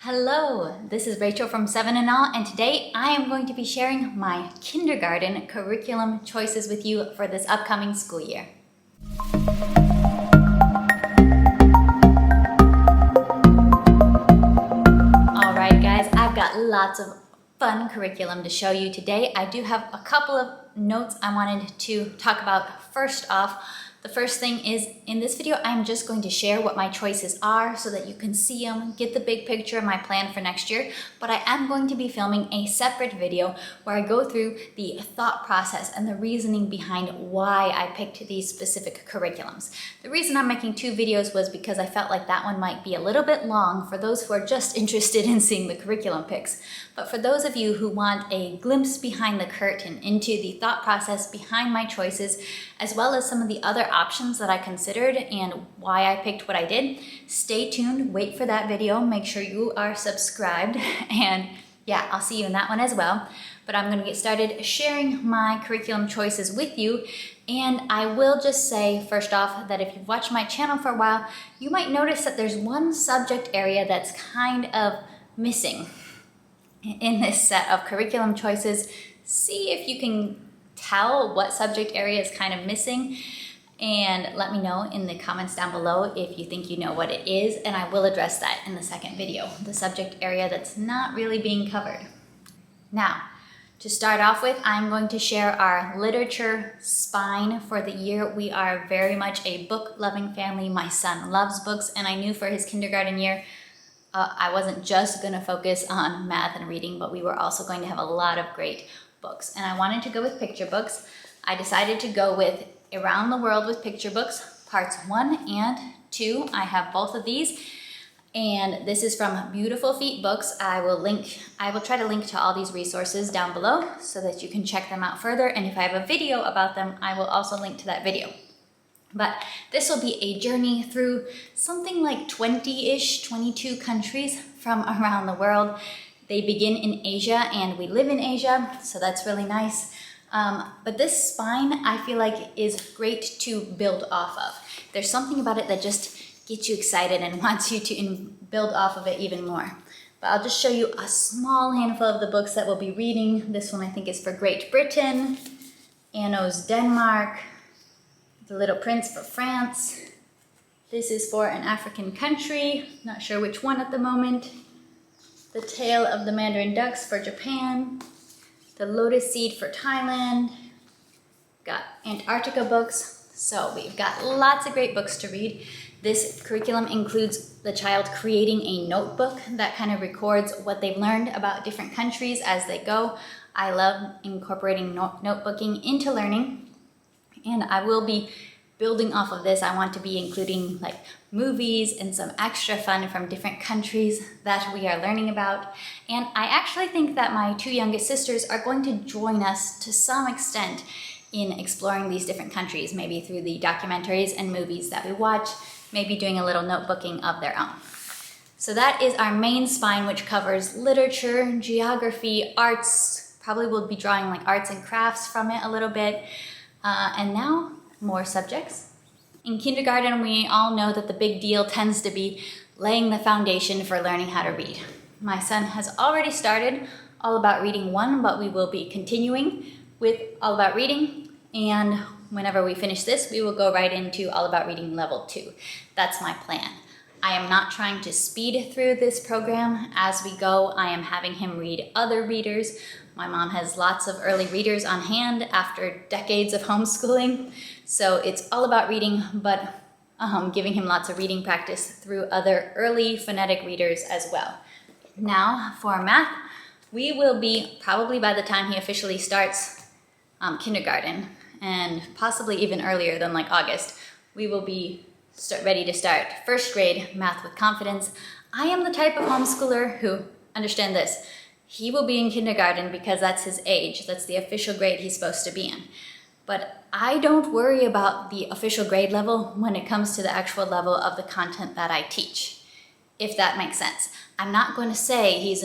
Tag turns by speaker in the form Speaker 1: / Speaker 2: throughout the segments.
Speaker 1: Hello, this is Rachel from 7 and All, and today I am going to be sharing my kindergarten curriculum choices with you for this upcoming school year. Alright guys, I've got lots of fun curriculum to show you today. I do have a couple of notes I wanted to talk about. First off, the first thing is, in this video, I'm just going to share what my choices are so that you can see them, get the big picture of my plan for next year, but I am going to be filming a separate video where I go through the thought process and the reasoning behind why I picked these specific curriculums. The reason I'm making two videos was because I felt like that one might be a little bit long for those who are just interested in seeing the curriculum picks. But for those of you who want a glimpse behind the curtain into the thought process behind my choices, as well as some of the other options that I considered and why I picked what I did, stay tuned, wait for that video, make sure you are subscribed, and yeah, I'll see you in that one as well. But I'm gonna get started sharing my curriculum choices with you, and I will just say first off that if you've watched my channel for a while, you might notice that there's one subject area that's kind of missing in this set of curriculum choices. See if you can tell what subject area is kind of missing, and let me know in the comments down below if you think you know what it is, and I will address that in the second video, the subject area that's not really being covered. Now, to start off with, I'm going to share our literature spine for the year. We are very much a book-loving family. My son loves books, and I knew for his kindergarten year, I wasn't just going to focus on math and reading, but we were also going to have a lot of great books. And I wanted to go with picture books. I decided to go with Around the World with Picture Books, parts 1 and 2. I have both of these. And this is from Beautiful Feet Books. I will try to link to all these resources down below so that you can check them out further. And if I have a video about them, I will also link to that video. But this will be a journey through something like 20-ish, 22 countries from around the world. They begin in Asia, and we live in Asia, so that's really nice. But this spine, I feel like, is great to build off of. There's something about it that just gets you excited and wants you to build off of it even more. But I'll just show you a small handful of the books that we'll be reading. This one I think is for Great Britain, Anno's Denmark, The Little Prince for France. This is for an African country, not sure which one at the moment. The Tale of the Mandarin Ducks for Japan. The Lotus Seed for Thailand. Got Antarctica books. So we've got lots of great books to read. This curriculum includes the child creating a notebook that kind of records what they've learned about different countries as they go. I love incorporating notebooking into learning. And I will be building off of this. I want to be including like movies and some extra fun from different countries that we are learning about. And I actually think that my two youngest sisters are going to join us to some extent in exploring these different countries, maybe through the documentaries and movies that we watch, maybe doing a little notebooking of their own. So that is our main spine, which covers literature, geography, arts. Probably we'll be drawing like arts and crafts from it a little bit. And now, more subjects. In kindergarten, we all know that the big deal tends to be laying the foundation for learning how to read. My son has already started All About Reading 1, but we will be continuing with All About Reading, and whenever we finish this, we will go right into All About Reading Level 2. That's my plan. I am not trying to speed through this program. As we go, I am having him read other readers. My mom has lots of early readers on hand after decades of homeschooling. So it's all about reading, but giving him lots of reading practice through other early phonetic readers as well. Now for math, we will be, probably by the time he officially starts kindergarten, and possibly even earlier than like August, we will be ready to start first grade math with confidence. I am the type of homeschooler who, understand this, he will be in kindergarten because that's his age. That's the official grade he's supposed to be in. But I don't worry about the official grade level when it comes to the actual level of the content that I teach, if that makes sense. I'm not going to say he's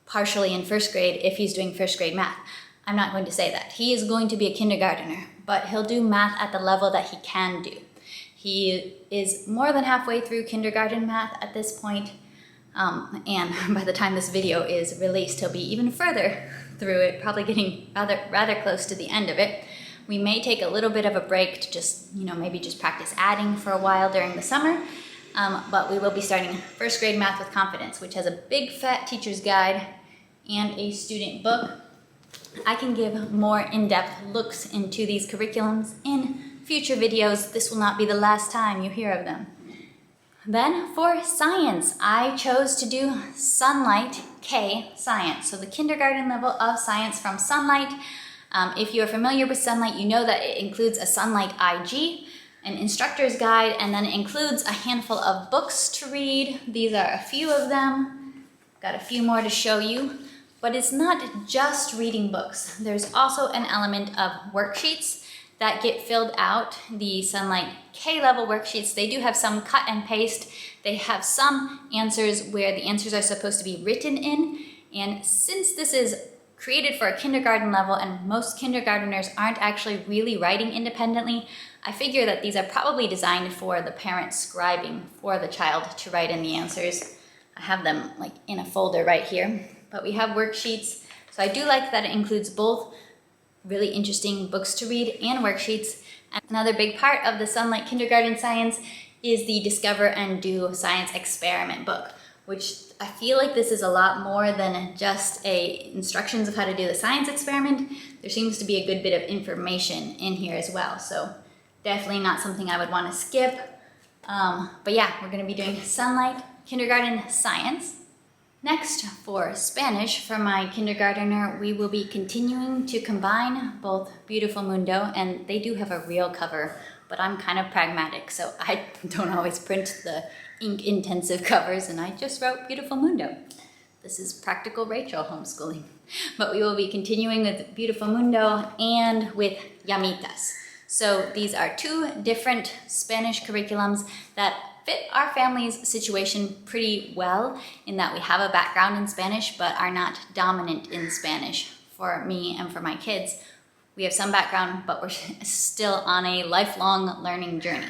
Speaker 1: partially in first grade if he's doing first grade math. I'm not going to say that. He is going to be a kindergartner, but he'll do math at the level that he can do. He is more than halfway through kindergarten math at this point. And by the time this video is released, he'll be even further through it, probably getting rather close to the end of it. We may take a little bit of a break to just, maybe just practice adding for a while during the summer. But we will be starting first grade math with confidence, which has a big fat teacher's guide and a student book. I can give more in-depth looks into these curriculums in future videos. This will not be the last time you hear of them. Then for science, I chose to do Sunlight K Science. So the kindergarten level of science from Sunlight. If you're familiar with Sunlight, you know that it includes a Sunlight IG, an instructor's guide, and then it includes a handful of books to read. These are a few of them. Got a few more to show you. But it's not just reading books. There's also an element of worksheets that get filled out. The Sunlight K-level worksheets, they do have some cut and paste. They have some answers where the answers are supposed to be written in. And since this is created for a kindergarten level and most kindergarteners aren't actually really writing independently, I figure that these are probably designed for the parent scribing for the child to write in the answers. I have them like in a folder right here. But we have worksheets. So I do like that it includes both really interesting books to read and worksheets. And another big part of the Sunlight Kindergarten Science is the Discover and Do Science Experiment book, which I feel like this is a lot more than just instructions of how to do the science experiment. There seems to be a good bit of information in here as well. So definitely not something I would want to skip. But yeah, we're going to be doing Sunlight Kindergarten Science. Next, for Spanish, for my kindergartner, we will be continuing to combine both Beautiful Mundo, and they do have a real cover, but I'm kind of pragmatic, so I don't always print the ink-intensive covers, and I just wrote Beautiful Mundo. This is practical Rachel homeschooling. But we will be continuing with Beautiful Mundo and with Llamitas. So these are two different Spanish curriculums that fit our family's situation pretty well in that we have a background in Spanish but are not dominant in Spanish. For me and for my kids, we have some background, but we're still on a lifelong learning journey.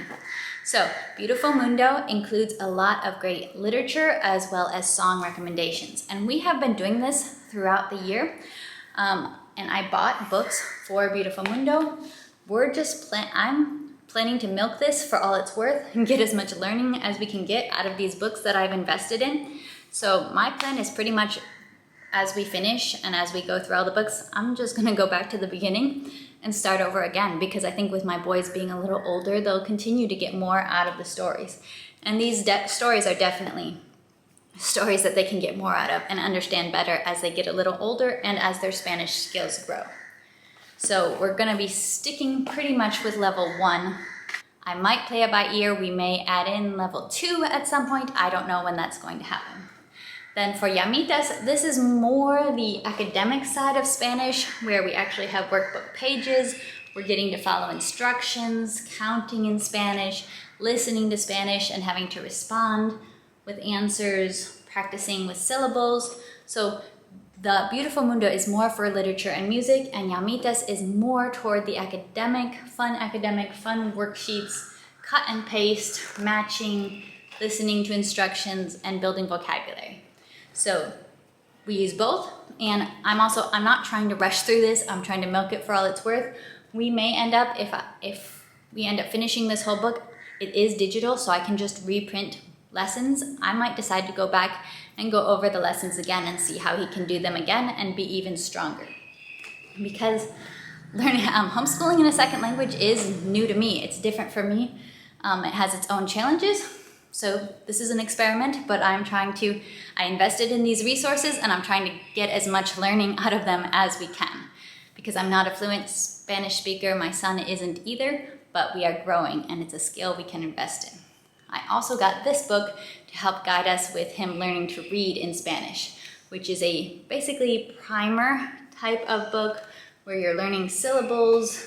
Speaker 1: So Beautiful Mundo includes a lot of great literature as well as song recommendations. And we have been doing this throughout the year. And I bought books for Beautiful Mundo. I'm planning to milk this for all it's worth and get as much learning as we can get out of these books that I've invested in. So my plan is pretty much as we finish and as we go through all the books, I'm just gonna go back to the beginning and start over again, because I think with my boys being a little older, they'll continue to get more out of the stories. And these stories are definitely stories that they can get more out of and understand better as they get a little older and as their Spanish skills grow. So we're gonna be sticking pretty much with level 1. I might play it by ear. We may add in level 2 at some point. I don't know when that's going to happen. Then for Llamitas, this is more the academic side of Spanish, where we actually have workbook pages. We're getting to follow instructions, counting in Spanish, listening to Spanish and having to respond with answers, practicing with syllables. So the Beautiful Mundo is more for literature and music, and Llamitas is more toward the academic, fun worksheets, cut and paste, matching, listening to instructions, and building vocabulary. So we use both, and I'm not trying to rush through this. I'm trying to milk it for all it's worth. We may end up, if we end up finishing this whole book, it is digital, so I can just reprint lessons. I might decide to go back and go over the lessons again and see how he can do them again and be even stronger. Because learning homeschooling in a second language is new to me. It's different for me. It has its own challenges. So this is an experiment, but I invested in these resources and I'm trying to get as much learning out of them as we can. Because I'm not a fluent Spanish speaker, my son isn't either, but we are growing and it's a skill we can invest in. I also got this book to help guide us with him learning to read in Spanish, which is a basically primer type of book where you're learning syllables,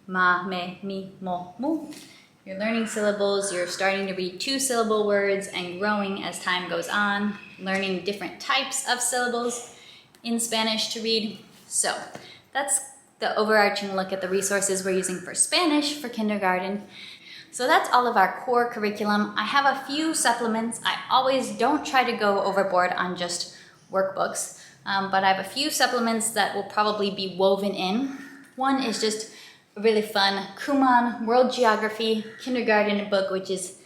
Speaker 1: ma, me, mi, mo, mu. You're learning syllables, you're starting to read 2-syllable words and growing as time goes on, learning different types of syllables in Spanish to read. So that's the overarching look at the resources we're using for Spanish for kindergarten. So that's all of our core curriculum. I have a few supplements. I always don't try to go overboard on just workbooks, but I have a few supplements that will probably be woven in. One is just a really fun Kumon World Geography Kindergarten book, which is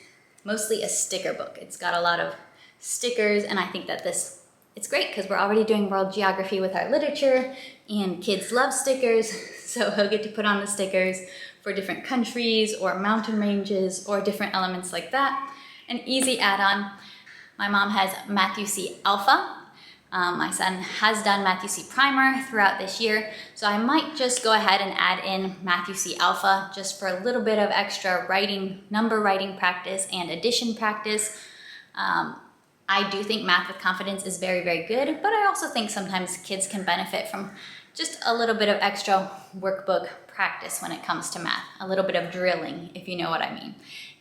Speaker 1: mostly a sticker book. It's got a lot of stickers, and I think that it's great because we're already doing world geography with our literature, and kids love stickers, so he'll get to put on the stickers for different countries or mountain ranges or different elements like that. An easy add-on. My mom has Matthew C. Alpha. My son has done Matthew C. Primer throughout this year, so I might just go ahead and add in Matthew C. Alpha just for a little bit of extra writing, number writing practice and addition practice. I do think Math with Confidence is very, very good, but I also think sometimes kids can benefit from just a little bit of extra workbook practice when it comes to math, a little bit of drilling, if you know what I mean.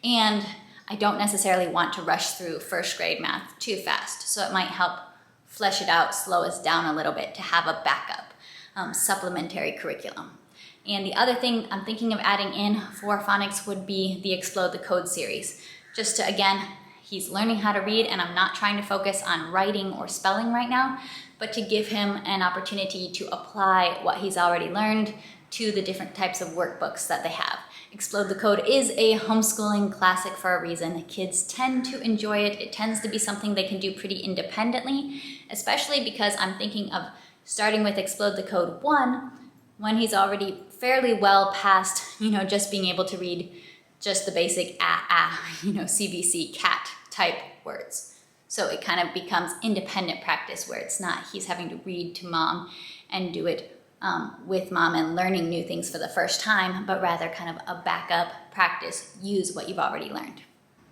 Speaker 1: And I don't necessarily want to rush through first grade math too fast, so it might help flesh it out, slow us down a little bit to have a backup supplementary curriculum. And the other thing I'm thinking of adding in for phonics would be the Explode the Code series. Just to, again, he's learning how to read, and I'm not trying to focus on writing or spelling right now, but to give him an opportunity to apply what he's already learned to the different types of workbooks that they have. Explode the Code is a homeschooling classic for a reason. Kids tend to enjoy it. It tends to be something they can do pretty independently, especially because I'm thinking of starting with Explode the Code 1 when he's already fairly well past, just being able to read just the basic CBC, cat type words. So it kind of becomes independent practice where it's not he's having to read to mom and do it with mom and learning new things for the first time, but rather kind of a backup practice, use what you've already learned.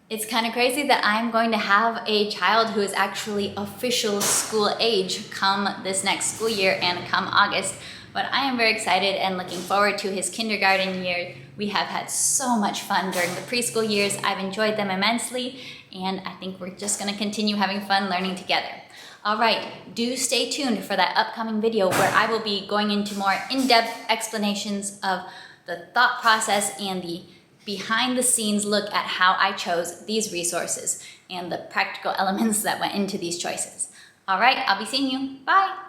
Speaker 1: It's kind of crazy that I'm going to have a child who is actually official school age come this next school year and come August, but I am very excited and looking forward to his kindergarten year. We have had so much fun during the preschool years. I've enjoyed them immensely, and I think we're just going to continue having fun learning together. All right, do stay tuned for that upcoming video where I will be going into more in-depth explanations of the thought process and the behind-the-scenes look at how I chose these resources and the practical elements that went into these choices. All right, I'll be seeing you. Bye.